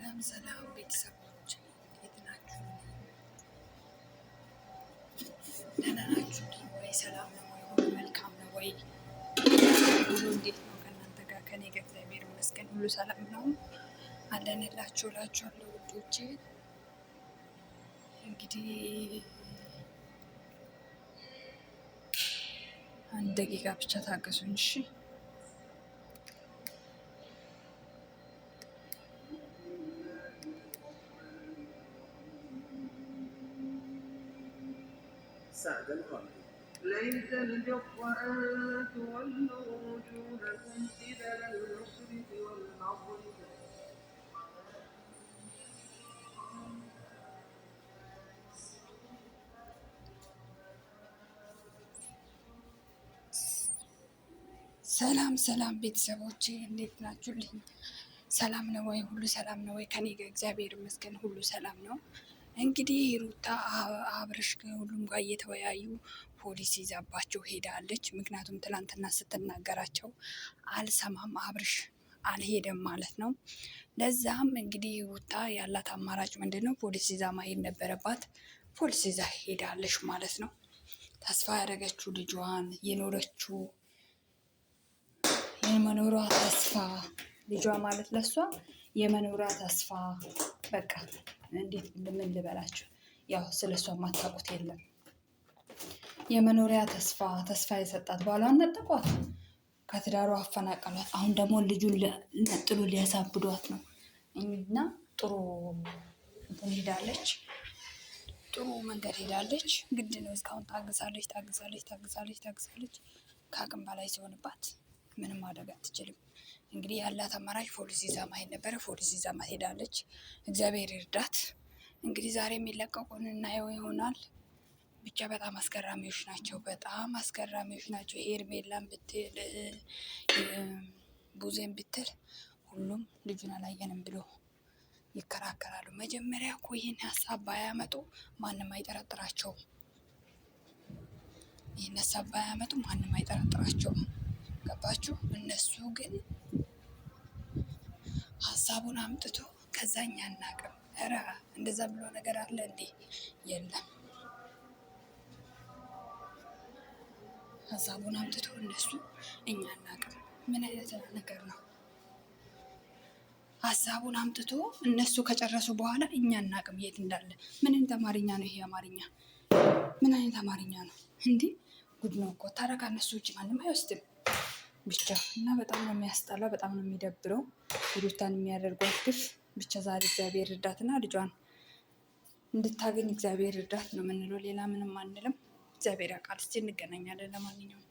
ሰላም ሰላም ቤተሰቦች እንዴት ናችሁ? ደህና ናችሁ ወይ? ሰላም ነው ወይ? ሁሉ መልካም ነው ወይ? ሁሉ እንዴት ነው ከእናንተ ጋር? ከኔ ጋር እግዚአብሔር ይመስገን ሁሉ ሰላም ነው አለንላችሁ እላችኋለሁ ውዶቼ። እንግዲህ አንድ ደቂቃ ብቻ ታገሱኝ እሺ። سعد القمر ليس البر أن تولوا وجوهكم قبل المشرق والمغرب ሰላም ሰላም ቤተሰቦቼ እንዴት ናችሁልኝ? ሰላም ነው ወይ? ሁሉ ሰላም ነው ወይ? ከኔ ጋር እግዚአብሔር ይመስገን ሁሉ ሰላም ነው። እንግዲህ ሩታ አብርሽ ሁሉም ጋር እየተወያዩ ፖሊስ ይዛባቸው ሄዳለች። ምክንያቱም ትላንትና ስትናገራቸው አልሰማም አብርሽ አልሄደም ማለት ነው። ለዛም እንግዲህ ሩታ ያላት አማራጭ ምንድን ነው? ፖሊስ ይዛ ማሄድ ነበረባት። ፖሊስ ይዛ ሄዳለች ማለት ነው። ተስፋ ያደረገችው ልጇን የኖረችው የመኖሯ ተስፋ ልጇ ማለት ለሷ የመኖሯ ተስፋ በቃ እንዴት ምን ልበላችሁ፣ ያው ስለ እሷ የማታውቁት የለም። የመኖሪያ ተስፋ የሰጣት ባሏን ነጠቋት፣ ከትዳሯ አፈናቀሏት። አሁን ደግሞ ልጁን ነጥሎ ሊያሳብዷት ነው እና ጥሩ እንትን ሄዳለች፣ ጥሩ መንገድ ሄዳለች። ግድ ነው። እስካሁን ታግሳለች። ከአቅም በላይ ሲሆንባት ምንም ማድረግ አትችልም። እንግዲህ ያላት አማራጭ ፖሊስ ይዛ ማሄድ ነበረ። ፖሊስ ይዛ ሄዳለች። እግዚአብሔር ይርዳት። እንግዲህ ዛሬ የሚለቀቁን እናየው ይሆናል። ብቻ በጣም አስገራሚዎች ናቸው። ሄርሜላን ብትል ቡዜን ብትል ሁሉም ልጁን አላየንም ብሎ ይከራከራሉ። መጀመሪያ እኮ ይህን ሀሳብ ባያመጡ ማንም አይጠረጥራቸውም። ገባችሁ? እነሱ ግን ሀሳቡን አምጥቶ ከዛኛ አናቅም። ኧረ እንደዛ ብሎ ነገር አለ እንዴ? የለም። ሀሳቡን አምጥቶ እነሱ እኛ አናቅም። ምን አይነት ነገር ነው? ሀሳቡን አምጥቶ እነሱ ከጨረሱ በኋላ እኛ አናቅም የት እንዳለ። ምን አይነት አማርኛ ነው ይሄ? አማርኛ ምን አይነት አማርኛ ነው እንዲህ? ጉድ ነው እኮ። ታዲያ ከእነሱ ውጭ ማንም አይወስድም። ብቻ እና በጣም ነው የሚያስጠላው፣ በጣም ነው የሚደብረው ሩታን የሚያደርጓት ግፍ። ብቻ ዛሬ እግዚአብሔር እርዳትና ልጇን እንድታገኝ እግዚአብሔር እርዳት ነው የምንለው። ሌላ ምንም አንልም። እግዚአብሔር ያውቃል። እስኪ እንገናኛለን። ለማንኛውም